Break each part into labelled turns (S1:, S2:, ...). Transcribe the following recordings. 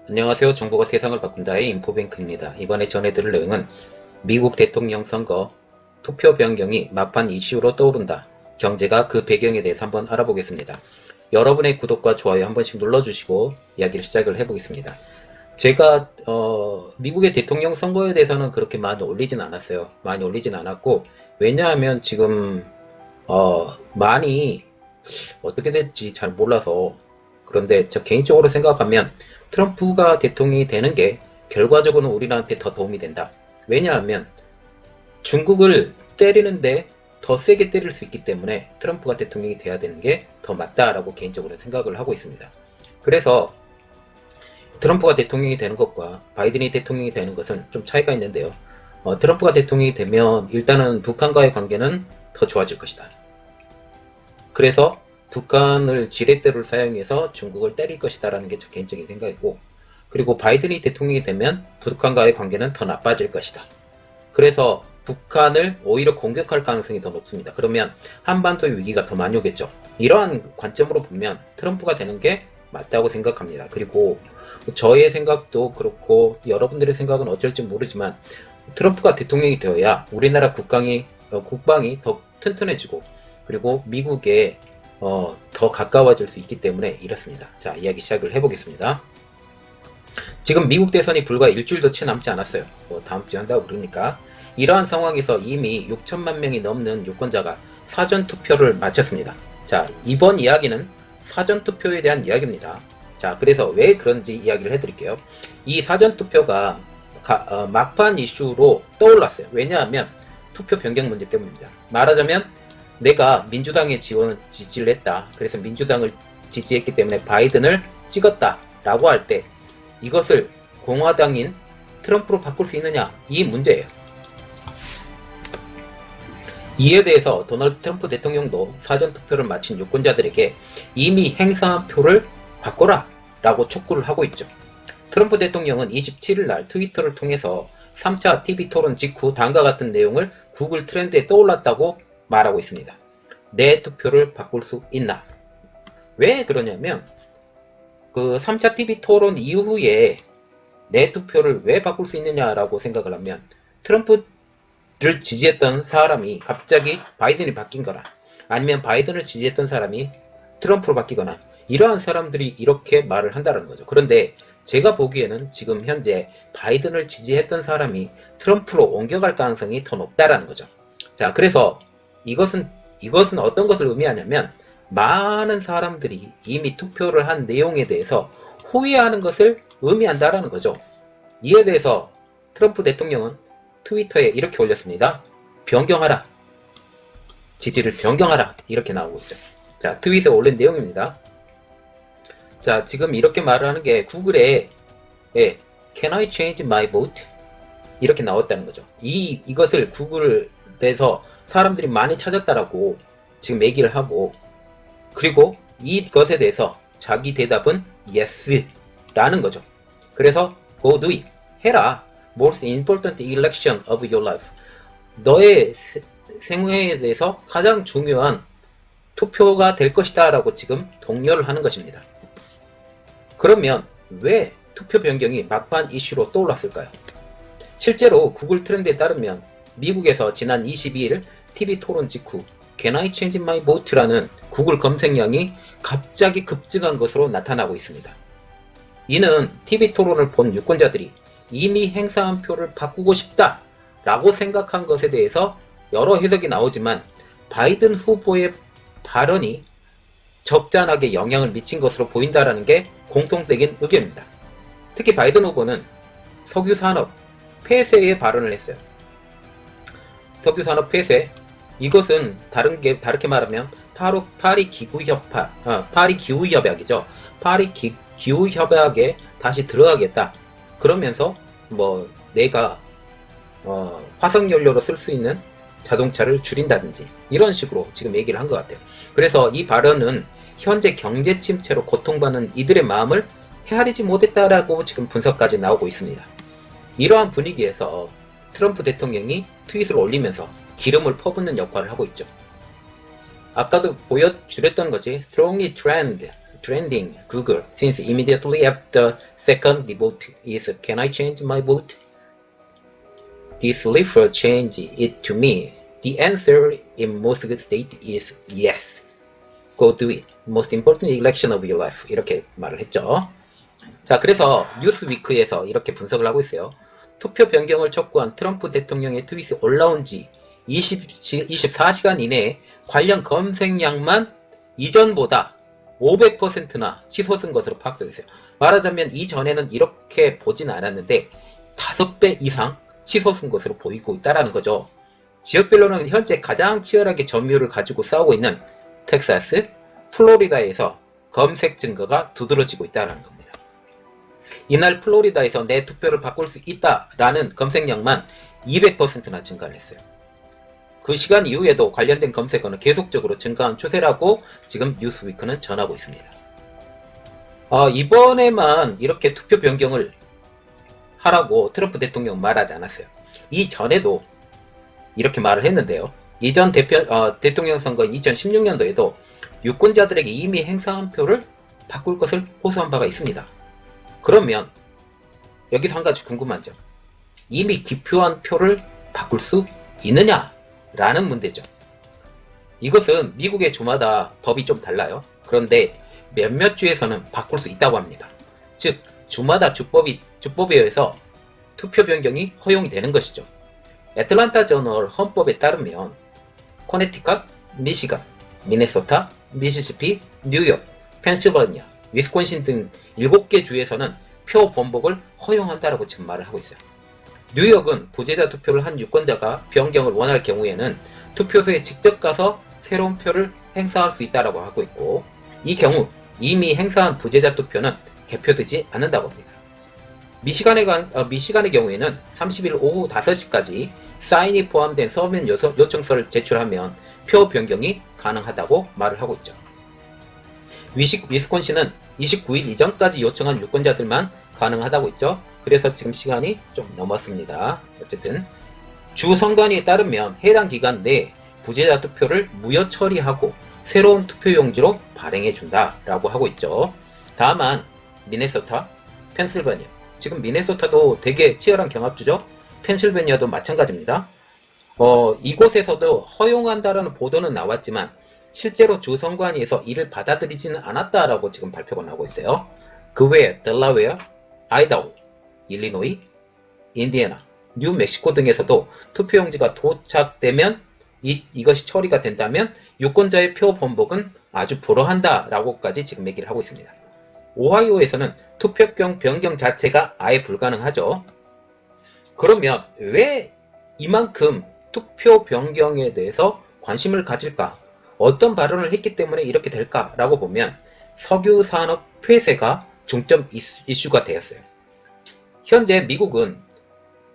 S1: 안녕하세요. 정보가 세상을 바꾼다의 인포뱅크입니다. 이번에 전해드릴 내용은 미국 대통령 선거 투표 변경이 막판 이슈로 떠오른다. 경제가 그 배경에 대해서 한번 알아보겠습니다. 여러분의 구독과 좋아요 한 번씩 눌러주시고 이야기를 시작을 해보겠습니다. 제가 미국의 대통령 선거에 대해서는 그렇게 많이 올리진 않았어요. 많이 올리진 않았고, 왜냐하면 지금 많이 어떻게 될지 잘 몰라서. 그런데 저 개인적으로 생각하면 트럼프가 대통령이 되는 게 결과적으로는 우리나라한테 더 도움이 된다. 왜냐하면 중국을 때리는데 더 세게 때릴 수 있기 때문에 트럼프가 대통령이 돼야 되는 게 더 맞다라고 개인적으로 생각을 하고 있습니다. 그래서 트럼프가 대통령이 되는 것과 바이든이 대통령이 되는 것은 좀 차이가 있는데요. 트럼프가 대통령이 되면 일단은 북한과의 관계는 더 좋아질 것이다. 그래서 북한을 지렛대로 사용해서 중국을 때릴 것이다 라는 게 제 개인적인 생각이고, 그리고 바이든이 대통령이 되면 북한과의 관계는 더 나빠질 것이다. 그래서 북한을 오히려 공격할 가능성이 더 높습니다. 그러면 한반도의 위기가 더 많이 오겠죠. 이러한 관점으로 보면 트럼프가 되는 게 맞다고 생각합니다. 그리고 저의 생각도 그렇고 여러분들의 생각은 어쩔지 모르지만 트럼프가 대통령이 되어야 우리나라 국방이 더 튼튼해지고, 그리고 미국에 더 가까워질 수 있기 때문에 이렇습니다. 자, 이야기 시작을 해보겠습니다. 지금 미국 대선이 불과 일주일도 채 남지 않았어요. 다음 주에 한다고 그러니까. 이러한 상황에서 이미 6천만 명이 넘는 유권자가 사전투표를 마쳤습니다. 자, 이번 이야기는 사전투표에 대한 이야기입니다. 자, 그래서 왜 그런지 이야기를 해드릴게요. 이 사전투표가 막판 이슈로 떠올랐어요. 왜냐하면 투표 변경 문제 때문입니다. 말하자면 내가 민주당에 지지를 했다. 그래서 민주당을 지지했기 때문에 바이든을 찍었다 라고 할 때 이것을 공화당인 트럼프로 바꿀 수 있느냐, 이 문제예요. 이에 대해서 도널드 트럼프 대통령도 사전투표를 마친 유권자들에게 이미 행사한 표를 바꿔라 라고 촉구를 하고 있죠. 트럼프 대통령은 27일 날 트위터를 통해서 3차 TV 토론 직후 다음과 같은 내용을 구글 트렌드에 떠올랐다고 말하고 있습니다. 내 투표를 바꿀 수 있나? 왜 그러냐면 그 3차 TV 토론 이후에 내 투표를 왜 바꿀 수 있느냐라고 생각을 하면 트럼프를 지지했던 사람이 갑자기 바이든이 바뀐 거나, 아니면 바이든을 지지했던 사람이 트럼프로 바뀌거나, 이러한 사람들이 이렇게 말을 한다는 거죠. 그런데 제가 보기에는 지금 현재 바이든을 지지했던 사람이 트럼프로 옮겨갈 가능성이 더 높다라는 거죠. 자, 그래서 이것은 어떤 것을 의미하냐면 많은 사람들이 이미 투표를 한 내용에 대해서 후회하는 것을 의미한다라는 거죠. 이에 대해서 트럼프 대통령은 트위터에 이렇게 올렸습니다. 변경하라. 지지를 변경하라. 이렇게 나오고 있죠. 자, 트윗에 올린 내용입니다. 자, 지금 이렇게 말을 하는 게 구글에 Can I change my vote? 이렇게 나왔다는 거죠. 이것을 구글에서 사람들이 많이 찾았다라고 지금 얘기를 하고, 그리고 이것에 대해서 자기 대답은 yes 라는 거죠. 그래서 go do it. 해라. Most important election of your life. 너의 생애에 대해서 가장 중요한 투표가 될 것이다 라고 지금 독려를 하는 것입니다. 그러면 왜 투표 변경이 막판 이슈로 떠올랐을까요? 실제로 구글 트렌드에 따르면 미국에서 지난 22일 TV 토론 직후 Can I change my vote라는 구글 검색량이 갑자기 급증한 것으로 나타나고 있습니다. 이는 TV 토론을 본 유권자들이 이미 행사한 표를 바꾸고 싶다 라고 생각한 것에 대해서 여러 해석이 나오지만 바이든 후보의 발언이 적잖하게 영향을 미친 것으로 보인다는 게 공통적인 의견입니다. 특히 바이든 후보는 석유산업 폐쇄에 발언을 했어요. 석유산업 폐쇄, 이것은 다르게 말하면 파리 기후협약이죠. 파리 기후협약에 다시 들어가겠다. 그러면서 내가 화석연료로 쓸 수 있는 자동차를 줄인다든지 이런 식으로 지금 얘기를 한 것 같아요. 그래서 이 발언은 현재 경제 침체로 고통받는 이들의 마음을 헤아리지 못했다라고 지금 분석까지 나오고 있습니다. 이러한 분위기에서 트럼프 대통령이 트윗을 올리면서 기름을 퍼붓는 역할을 하고 있죠. 아까도 보여드렸던 거지. strongly trending Google since immediately after second vote is can I change my vote? This refer change it to me. The answer in most states is yes. Go do it. Most important election of your life. 이렇게 말을 했죠. 자, 그래서 뉴스위크에서 이렇게 분석을 하고 있어요. 투표 변경을 촉구한 트럼프 대통령의 트윗이 올라온 지 24시간 이내에 관련 검색량만 이전보다 500%나 치솟은 것으로 파악되고 있어요. 말하자면 이전에는 이렇게 보진 않았는데 5배 이상 치솟은 것으로 보이고 있다는 거죠. 지역별로는 현재 가장 치열하게 점유율을 가지고 싸우고 있는 텍사스, 플로리다에서 검색 증거가 두드러지고 있다는 겁니다. 이날 플로리다에서 내 투표를 바꿀 수 있다라는 검색량만 200%나 증가를 했어요. 그 시간 이후에도 관련된 검색어는 계속적으로 증가한 추세라고 지금 뉴스위크는 전하고 있습니다. 이번에만 이렇게 투표 변경을 하라고 트럼프 대통령 말하지 않았어요. 이전에도 이렇게 말을 했는데요. 이전 대통령 선거인 2016년도에도 유권자들에게 이미 행사한 표를 바꿀 것을 호소한 바가 있습니다. 그러면 여기서 한 가지 궁금한 점. 이미 기표한 표를 바꿀 수 있느냐? 라는 문제죠. 이것은 미국의 주마다 법이 좀 달라요. 그런데 몇몇 주에서는 바꿀 수 있다고 합니다. 즉 주마다 주법에 의해서 투표 변경이 허용이 되는 것이죠. 애틀란타 저널 헌법에 따르면 코네티컷, 미시간, 미네소타, 미시시피, 뉴욕, 펜실버니아, 위스콘신 등 7개 주에서는 표 번복을 허용한다라고 지금 말을 하고 있어요. 뉴욕은 부재자 투표를 한 유권자가 변경을 원할 경우에는 투표소에 직접 가서 새로운 표를 행사할 수 있다고 하고 있고, 이 경우 이미 행사한 부재자 투표는 개표되지 않는다고 합니다. 미시간의 경우에는 30일 오후 5시까지 사인이 포함된 서면 요청서를 제출하면 표 변경이 가능하다고 말을 하고 있죠. 위스콘신은 29일 이전까지 요청한 유권자들만 가능하다고 있죠. 그래서 지금 시간이 좀 넘었습니다. 어쨌든 주 선관위에 따르면 해당 기간 내에 부재자 투표를 무효 처리하고 새로운 투표용지로 발행해 준다라고 하고 있죠. 다만 미네소타, 펜실베니아, 지금 미네소타도 되게 치열한 경합주죠. 펜실베니아도 마찬가지입니다. 이곳에서도 허용한다라는 보도는 나왔지만 실제로 주 선관위에서 이를 받아들이지는 않았다라고 지금 발표가 나오고 있어요. 그 외에 델라웨어, 아이다호, 일리노이, 인디애나, 뉴멕시코 등에서도 투표용지가 도착되면 이것이 처리가 된다면 유권자의 표 번복은 아주 불허한다라고까지 지금 얘기를 하고 있습니다. 오하이오에서는 투표권 변경 자체가 아예 불가능하죠. 그러면 왜 이만큼 투표 변경에 대해서 관심을 가질까? 어떤 발언을 했기 때문에 이렇게 될까라고 보면 석유 산업 폐쇄가 중점 이슈가 되었어요. 현재 미국은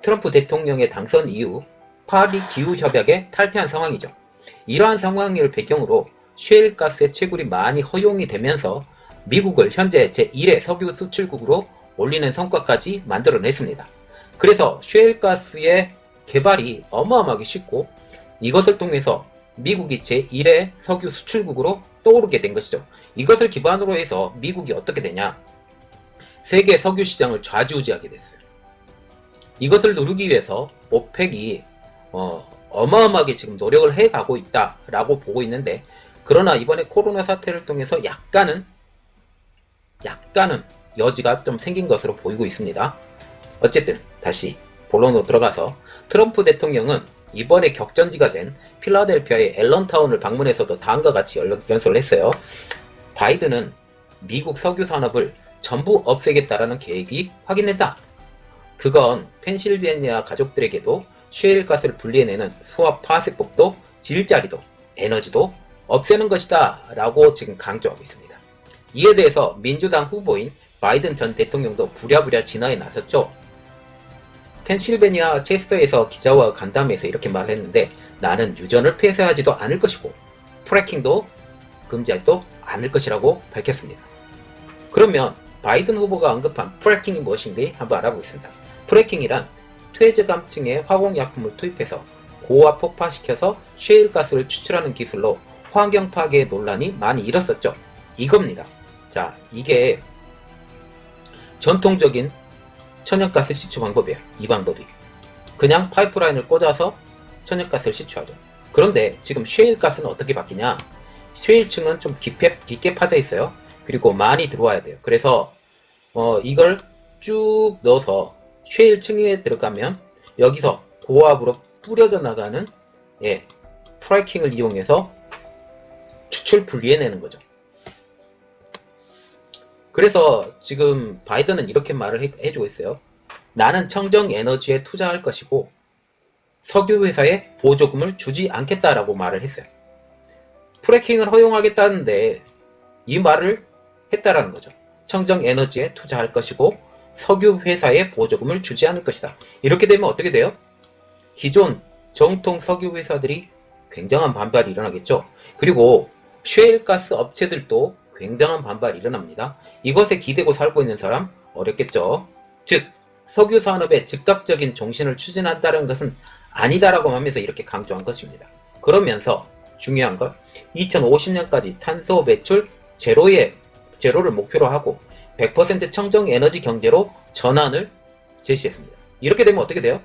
S1: 트럼프 대통령의 당선 이후 파리 기후협약에 탈퇴한 상황이죠. 이러한 상황을 배경으로 셰일가스의 채굴이 많이 허용이 되면서 미국을 현재 제1의 석유 수출국으로 올리는 성과까지 만들어냈습니다. 그래서 셰일가스의 개발이 어마어마하게 쉽고 이것을 통해서 미국이 제1의 석유 수출국으로 떠오르게 된 것이죠. 이것을 기반으로 해서 미국이 어떻게 되냐? 세계 석유 시장을 좌지우지하게 됐어요. 이것을 누르기 위해서 오펙이 어마어마하게 지금 노력을 해가고 있다라고 보고 있는데, 그러나 이번에 코로나 사태를 통해서 약간은 여지가 좀 생긴 것으로 보이고 있습니다. 어쨌든 다시 본론으로 들어가서 트럼프 대통령은 이번에 격전지가 된 필라델피아의 앨런타운을 방문해서도 다음과 같이 연설을 했어요. 바이든은 미국 석유 산업을 전부 없애겠다라는 계획이 확인된다. 그건 펜실베니아 가족들에게도 셰일가스를 분리해내는 수압 파쇄법도 질자리도 에너지도 없애는 것이다 라고 지금 강조하고 있습니다. 이에 대해서 민주당 후보인 바이든 전 대통령도 부랴부랴 진화에 나섰죠. 펜실베니아 체스터에서 기자와 간담회에서 이렇게 말했는데, 나는 유전을 폐쇄하지도 않을 것이고 프래킹도 금지하지도 않을 것이라고 밝혔습니다. 그러면 바이든 후보가 언급한 프래킹이 무엇인지 한번 알아보겠습니다. 프래킹이란 퇴적암층에 화공약품을 투입해서 고압 폭파시켜서 셰일가스를 추출하는 기술로 환경 파괴의 논란이 많이 일었었죠. 이겁니다. 자, 이게 전통적인 천연가스 시추 방법이에요. 이 방법이. 그냥 파이프라인을 꽂아서 천연가스를 시추하죠. 그런데 지금 쉐일가스는 어떻게 바뀌냐? 쉐일층은 좀 깊게 파져 있어요. 그리고 많이 들어와야 돼요. 그래서 이걸 쭉 넣어서 쉐일층에 들어가면 여기서 고압으로 뿌려져 나가는 프라이킹을 이용해서 추출 분리해내는 거죠. 그래서 지금 바이든은 이렇게 말을 해주고 있어요. 나는 청정 에너지에 투자할 것이고 석유 회사에 보조금을 주지 않겠다라고 말을 했어요. 프래킹을 허용하겠다는데 이 말을 했다라는 거죠. 청정 에너지에 투자할 것이고 석유 회사에 보조금을 주지 않을 것이다. 이렇게 되면 어떻게 돼요? 기존 정통 석유 회사들이 굉장한 반발이 일어나겠죠. 그리고 셰일가스 업체들도 굉장한 반발이 일어납니다. 이것에 기대고 살고 있는 사람 어렵겠죠. 즉 석유 산업의 즉각적인 종신을 추진한다는 것은 아니다라고 하면서 이렇게 강조한 것입니다. 그러면서 중요한 건 2050년까지 탄소 배출 제로를 목표로 하고 100% 청정 에너지 경제로 전환을 제시했습니다. 이렇게 되면 어떻게 돼요?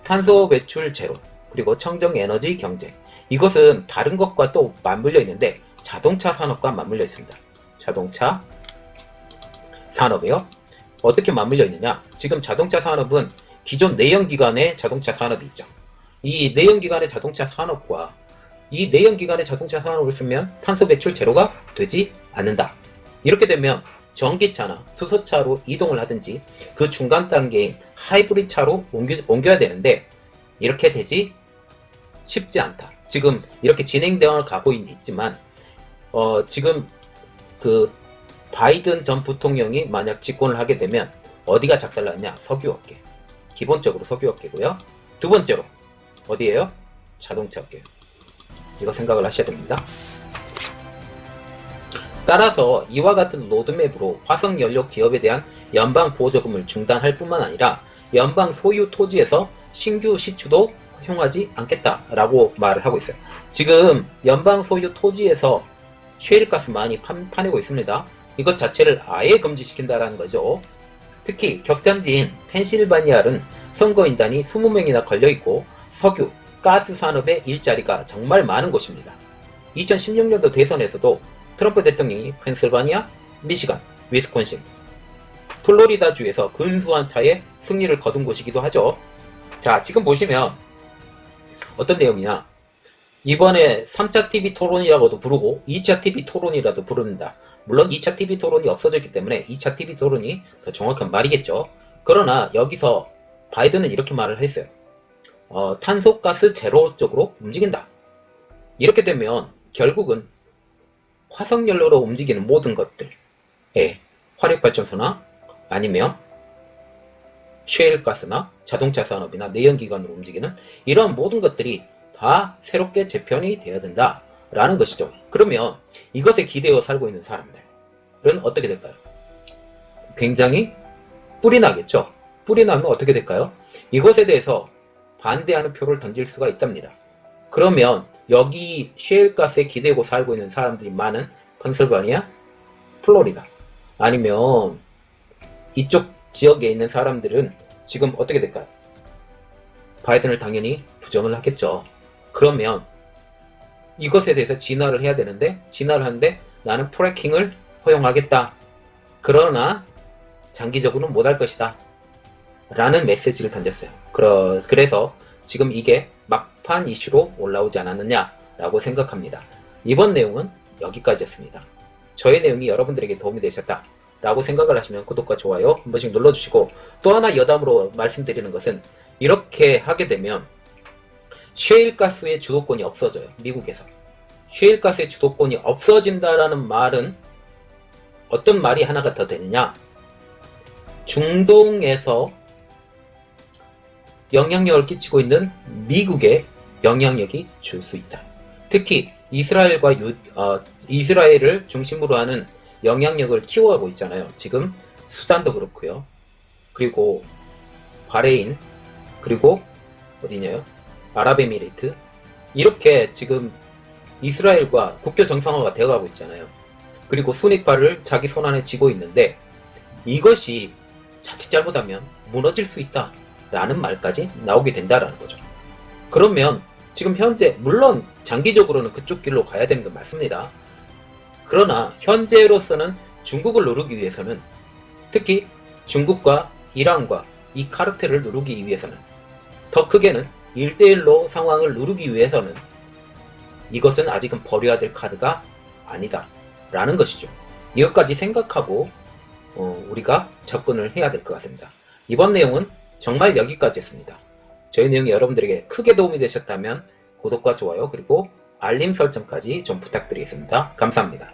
S1: 탄소 배출 제로 그리고 청정 에너지 경제, 이것은 다른 것과 또 맞물려 있는데 자동차 산업과 맞물려 있습니다. 자동차 산업이요. 어떻게 맞물려 있느냐? 지금 자동차 산업은 기존 내연기관의 자동차 산업이 있죠. 이 내연기관의 자동차 산업과 이 내연기관의 자동차 산업을 쓰면 탄소 배출 제로가 되지 않는다. 이렇게 되면 전기차나 수소차로 이동을 하든지 그 중간 단계인 하이브리드 차로 옮겨야 되는데 이렇게 되지 쉽지 않다. 지금 이렇게 진행되어 가고 있지만 지금 그 바이든 전 부통령이 만약 집권을 하게 되면 어디가 작살났냐? 석유업계. 기본적으로 석유업계고요. 두 번째로 어디예요? 자동차업계. 이거 생각을 하셔야 됩니다. 따라서 이와 같은 로드맵으로 화석연료 기업에 대한 연방 보조금을 중단할 뿐만 아니라 연방 소유 토지에서 신규 시추도 허용하지 않겠다라고 말을 하고 있어요. 지금 연방 소유 토지에서 셰일가스 많이 파내고 있습니다. 이것 자체를 아예 금지시킨다라는 거죠. 특히 격전지인 펜실바니아는 선거인단이 20명이나 걸려있고 석유, 가스 산업의 일자리가 정말 많은 곳입니다. 2016년도 대선에서도 트럼프 대통령이 펜실바니아, 미시간, 위스콘신, 플로리다주에서 근소한 차에 승리를 거둔 곳이기도 하죠. 자, 지금 보시면 어떤 내용이냐? 이번에 3차 TV 토론이라고도 부르고 2차 TV 토론이라도 부릅니다. 물론 2차 TV 토론이 없어졌기 때문에 2차 TV 토론이 더 정확한 말이겠죠. 그러나 여기서 바이든은 이렇게 말을 했어요. 탄소가스 제로 쪽으로 움직인다. 이렇게 되면 결국은 화석연료로 움직이는 모든 것들, 화력발전소나 아니면 셰일가스나 자동차 산업이나 내연기관으로 움직이는 이런 모든 것들이 다 새롭게 재편이 되어야 된다 라는 것이죠. 그러면 이것에 기대어 살고 있는 사람들은 어떻게 될까요? 굉장히 뿔이 나겠죠. 뿔이 나면 어떻게 될까요? 이것에 대해서 반대하는 표를 던질 수가 있답니다. 그러면 여기 셰일가스에 기대고 살고 있는 사람들이 많은 펜실바니아, 플로리다 아니면 이쪽 지역에 있는 사람들은 지금 어떻게 될까요? 바이든을 당연히 부정을 하겠죠. 그러면 이것에 대해서 진화를 해야 되는데 진화를 하는데 나는 프래킹을 허용하겠다. 그러나 장기적으로는 못할 것이다. 라는 메시지를 던졌어요. 그래서 지금 이게 막판 이슈로 올라오지 않았느냐라고 생각합니다. 이번 내용은 여기까지였습니다. 저의 내용이 여러분들에게 도움이 되셨다 라고 생각을 하시면 구독과 좋아요 한 번씩 눌러주시고, 또 하나 여담으로 말씀드리는 것은 이렇게 하게 되면 셰일가스의 주도권이 없어져요. 미국에서. 셰일가스의 주도권이 없어진다라는 말은 어떤 말이 하나가 더 되느냐? 중동에서 영향력을 끼치고 있는 미국에 영향력이 줄 수 있다. 특히 이스라엘을 중심으로 하는 영향력을 키워가고 있잖아요. 지금 수단도 그렇고요. 그리고 바레인, 그리고 어디냐요? 아랍에미레이트. 이렇게 지금 이스라엘과 국교 정상화가 되어가고 있잖아요. 그리고 순익파를 자기 손안에 쥐고 있는데 이것이 자칫 잘못하면 무너질 수 있다 라는 말까지 나오게 된다라는 거죠. 그러면 지금 현재 물론 장기적으로는 그쪽 길로 가야 되는 건 맞습니다. 그러나 현재로서는 중국을 누르기 위해서는 특히 중국과 이란과 이 카르텔을 누르기 위해서는 더 크게는 1대1로 상황을 누르기 위해서는 이것은 아직은 버려야 될 카드가 아니다 라는 것이죠. 이것까지 생각하고 우리가 접근을 해야 될 것 같습니다. 이번 내용은 정말 여기까지였습니다. 저희 내용이 여러분들에게 크게 도움이 되셨다면 구독과 좋아요 그리고 알림 설정까지 좀 부탁드리겠습니다. 감사합니다.